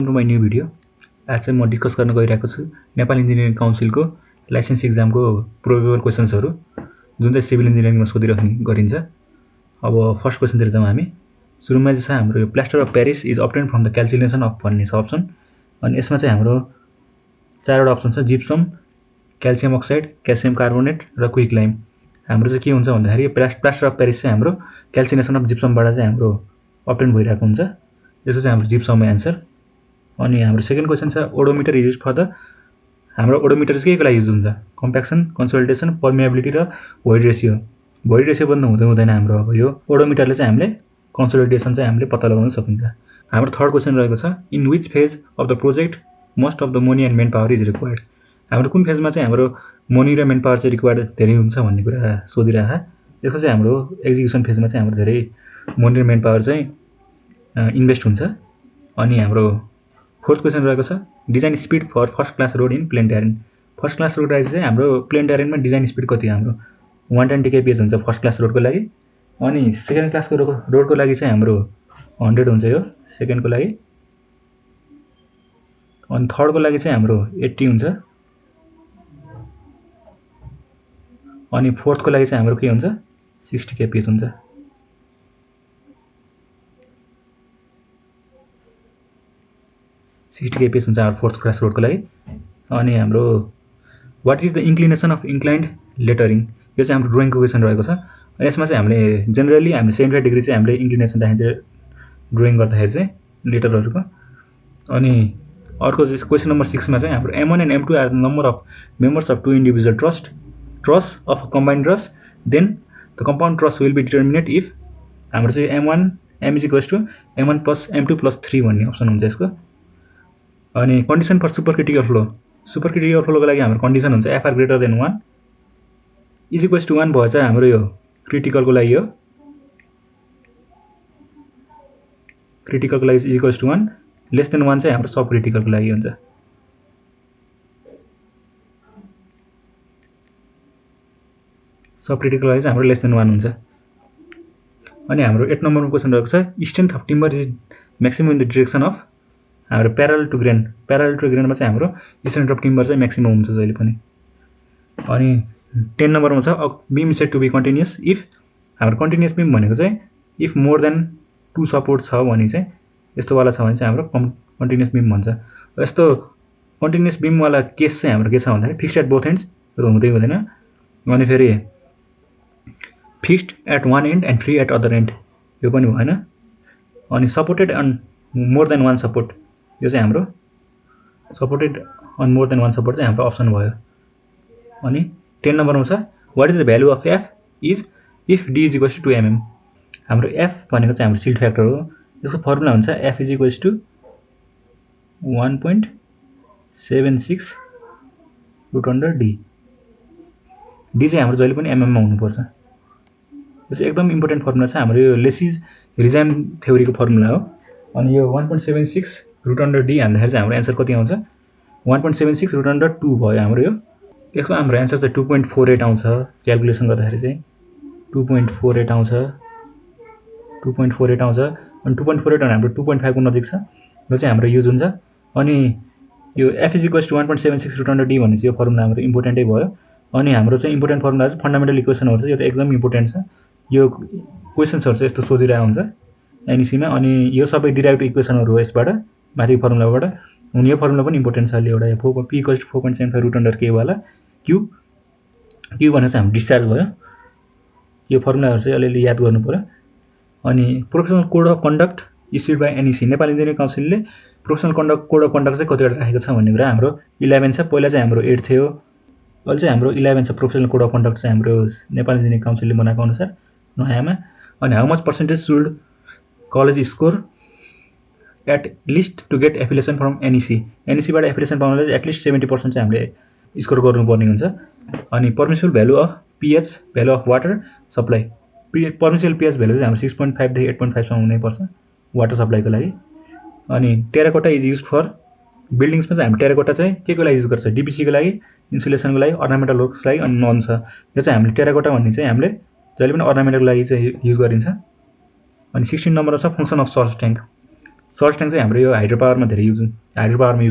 To my new video. आज चाहिँ म डिस्कस गर्न गइरहेको छु नेपाल इन्जिनियरिङ काउन्सिलको लाइसेन्स एक्जामको प्रोबेबल क्वेसन्सहरू जुन चाहिँ सिभिल इन्जिनियरिङमा सोधिराख्ने गरिन्छ। अब फर्स्ट क्वेसनतिर जाउँ हामी। सुरुमा चाहिँ छ हाम्रो plaster of Paris is obtain from the calcination of भन्ने छ अप्सन। अनि यसमा चाहिँ हाम्रो चारवटा अप्सन छ, gypsum, calcium oxide, calcium carbonate र क्विक लाइम। हाम्रो चाहिँ के हुन्छ भन्दाखेरि प्लास्टर अफ प्यारिस चाहिँ हाम्रो क्याल्सिनेसन अफ जिप्समबाट चाहिँ हाम्रो अब्टेन भइरहेको हुन्छ। यसो चाहिँ हाम्रो जिप्समको एन्सर। अनि हाम्रो सेकेन्ड क्वेसन छ ओडोमिटर इज युज फर द, हाम्रो ओडोमिटर चाहिँ के लागि युज हुन्छ? कम्प्याक्सन, कन्सोलिडेसन, पर्मिएबिलिटी र भोइड रेसियो। भोइड रेसियो बन्द हुँदैन हाम्रो। अब यो ओडोमिटरले चाहिँ हामीले कन्सोलिडेसन चाहिँ हामीले पत्ता लगाउन सकिन्छ। हाम्रो थर्ड क्वेसन रहेको छ in which phase of the project most of the money and main power is required. हाम्रो कुन फेजमा चाहिँ हाम्रो मनी र मेन पावर चाहिँ रिक्वायर्ड धेरै हुन्छ भन्ने कुरा सोधिरहेको। यसको चाहिँ हाम्रो एक्जिक्युसन फेजमा चाहिँ हाम्रो धेरै मनी र मेन पावर चाहिँ इन्भेस्ट हुन्छ। अनि हाम्रो फोर्थ क्वेसन रहेको छ design speed for first class road in plain terrain. First class road चाहिँ हाम्रो प्लेन टेरेनमा डिजाइन स्पिड कति हाम्रो 120 kph हुन्छ फर्स्ट क्लास रोडको लागि। अनि सेकेन्ड क्लासको रोडको लागि चाहिँ हाम्रो 100 हुन्छ यो सेकेन्डको लागि। अनि थर्डको लागि चाहिँ हाम्रो 80 हुन्छ। अनि फोर्थको लागि चाहिँ हाम्रो के हुन्छ 60 kph हुन्छ। हुन्छ हाम्रो फोर्थ क्लास रोडको लागि। अनि हाम्रो what is the inclination of inclined lettering, यो चाहिँ हाम्रो ड्रइङको क्वेसन रहेको छ। अनि यसमा चाहिँ हामीले जेनरली हामीले 75 डिग्री चाहिँ हामीले इन्क्लिनेसन राखेर ड्रइङ गर्दाखेरि चाहिँ लेटरहरूको। अनि अर्को क्वेसन नम्बर 6 मा चाहिँ हाम्रो M1 and M2 are number of members of two individual truss of combined truss, then the compound truss will be determinate if. हाम्रो चाहिँ M1 M is equals to M1 plus M2 plus 3 भन्ने option हुन्छ यसको। अनि condition for super critical flow, super critical फ्लोको लागि हाम्रो condition हुन्छ FR greater than 1 is equals to 1 भयो चाहिँ हाम्रो यो क्रिटिकलको लागि हो। क्रिटिकलको लागि is equals to 1, less than 1 चाहिँ हाम्रो सब क्रिटिकलको लागि हुन्छ। सब क्रिटिकलको लागि चाहिँ हाम्रो लेस देन 1 हुन्छ। अनि हाम्रो 8 नम्बरमा क्वेसन रहेको छ strength of timber is maximum in the direction of, हाम्रो प्यारल टु ग्रेनमा चाहिँ हाम्रो स्ट्रेन्थ अफ टिम्बर चाहिँ म्याक्सिमम हुन्छ जहिले पनि। अनि 10 नम्बरमा छ beam set to be continuous if, हाम्रो कन्टिन्युअस बीम भनेको चाहिँ इफ मोर देन 2 सपोर्ट छ भने चाहिँ यस्तोवाला छ भने चाहिँ हाम्रो कन्टिन्युअस बीम भन्छ। यस्तो कन्टिन्युअस बीमवाला केस चाहिँ हाम्रो के छ भन्दाखेरि फिक्स्ड एट बोथ एन्ड्स, यो त हुँदै हुँदैन। अनि फेरि fixed at one end and free at other end, यो पनि भएन। अनि supported on more than 1 support, यो चाहिँ हाम्रो supported on more than 1 support चाहिँ हाम्रो अप्सन भयो। अनि 10 नम्बरमा छ what is the value of F is if D is equals to 2 mm। हाम्रो F भनेको चाहिँ हाम्रो सिल्ड फ्याक्टर हो। यसको फर्मुला हुन्छ F is equals to 1.76 √D। D चाहिँ हाम्रो जहिले पनि mm मा हुनुपर्छ। यो चाहिँ एकदम इम्पोर्टेन्ट फर्मुला छ, हाम्रो यो लेसिज रिजाइन थ्योरीको फर्मुला हो। अनि यो 1.76 √D हान्दाखेरि चाहिँ हाम्रो एन्सर कति आउँछ 1.76 √2 भयो हाम्रो यो। यसको हाम्रो एन्सर चाहिँ 2.48 आउँछ। क्याल्कुलेसन गर्दाखेरि चाहिँ 2.48 आउँछ, 2.48 आउँछ। अनि 2.48 हाम्रो 2.5 को नजिक छ, यो चाहिँ हाम्रो युज हुन्छ। अनि यो F is equals to 1.76 √D भन्ने चाहिँ यो फर्मुला हाम्रो इम्पोर्टेन्टै भयो। अनि हाम्रो चाहिँ इम्पोर्टेन्ट फर्मुला चाहिँ फन्डामेन्टल इक्वेसनहरू चाहिँ यो त एकदम इम्पोर्टेन्ट छ। यो क्वेसन्सहरू चाहिँ यस्तो सोधिरहेको हुन्छ एनइसीमा। अनि यो सबै डिराइभ्ड इक्वेसनहरू हो यसबाट, माथि फर्मुलाबाट। अनि यो फर्मुला पनि इम्पोर्टेन्ट छ अलि, एउटा P इक्वल्स टु 4.75 √k वाला Q भनेको चाहिँ हाम्रो डिस्चार्ज भयो। यो फर्मुलाहरू चाहिँ अलिअलि याद गर्नु पर्यो। अनि professional code of conduct issued by NEC, Nepal engineering काउन्सिलले प्रोफेसनल कोड अफ कन्डक्ट चाहिँ कतिवटा राखेको छ भन्ने कुरा हाम्रो 11 छ। पहिला चाहिँ हाम्रो 8 थियो, अहिले चाहिँ हाम्रो 11 छ प्रोफेसनल कोड अफ कन्डक्ट चाहिँ हाम्रो नेपाल इन्जिनियरिङ काउन्सिलले बनाएको अनुसार नयाँमा। अनि how much percentage should college score at least to get affiliation from NEC बाट एफिलिएसन पाउनलाई चाहिँ एटलिस्ट 70% चाहिँ हामीले स्कोर गर्नुपर्ने हुन्छ। अनि permissible value of pH, value of water supply, permissible pH value चाहिँ हाम्रो 6.5 देखि 8.5 सम्म हुनैपर्छ वाटर सप्लाईको लागि। अनि टेराकोटा इज युज फर, बिल्डिङ्समा चाहिँ हामी टेराकोटा चाहिँ के को लागि युज गर्छ DPCको लागि, इन्सुलेसनको लागि, अर्नामेन्टल वर्क्सको लागि। अनि नन छ यो चाहिँ हामीले टेराकोटा भन्ने चाहिँ हामीले जहिले पनि अर्नामेन्टलको लागि चाहिँ युज गरिन्छ। अनि 16 नम्बरमा छ function of search tank. Search tank चाहिँ हाम्रो यो हाइड्रो पावरमा धेरै युज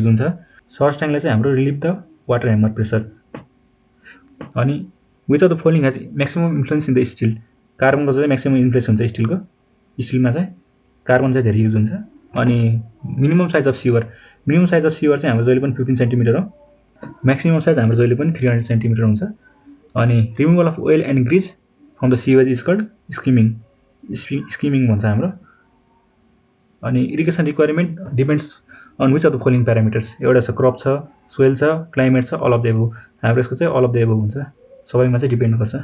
हुन्छ। सर्च ट्याङ्कले चाहिँ हाम्रो relieve the water hammer pressure. अनि which of the following has maximum influence in the steel. कार्बनको चाहिँ म्याक्सिमम इन्फ्लुएन्स हुन्छ स्टिलको। स्टिलमा चाहिँ कार्बन चाहिँ धेरै युज हुन्छ। अनि मिनिमम साइज अफ सिवर चाहिँ हाम्रो जहिले पनि 15 सेन्टिमिटर हो। म्याक्सिमम साइज हाम्रो जहिले पनि 300 सेन्टिमिटर हुन्छ। अनि removal of oil and grease from the sewage is called skimming भन्छ हाम्रो। अनि irrigation requirement depends on which of the following parameters. एउटा छ क्रप छ, सोइल छ, क्लाइमेट छ, अल अफ द एबोभ। हाम्रो यसको चाहिँ अल अफ द एबोभ हुन्छ, सबैमा चाहिँ डिपेन्ड गर्छ।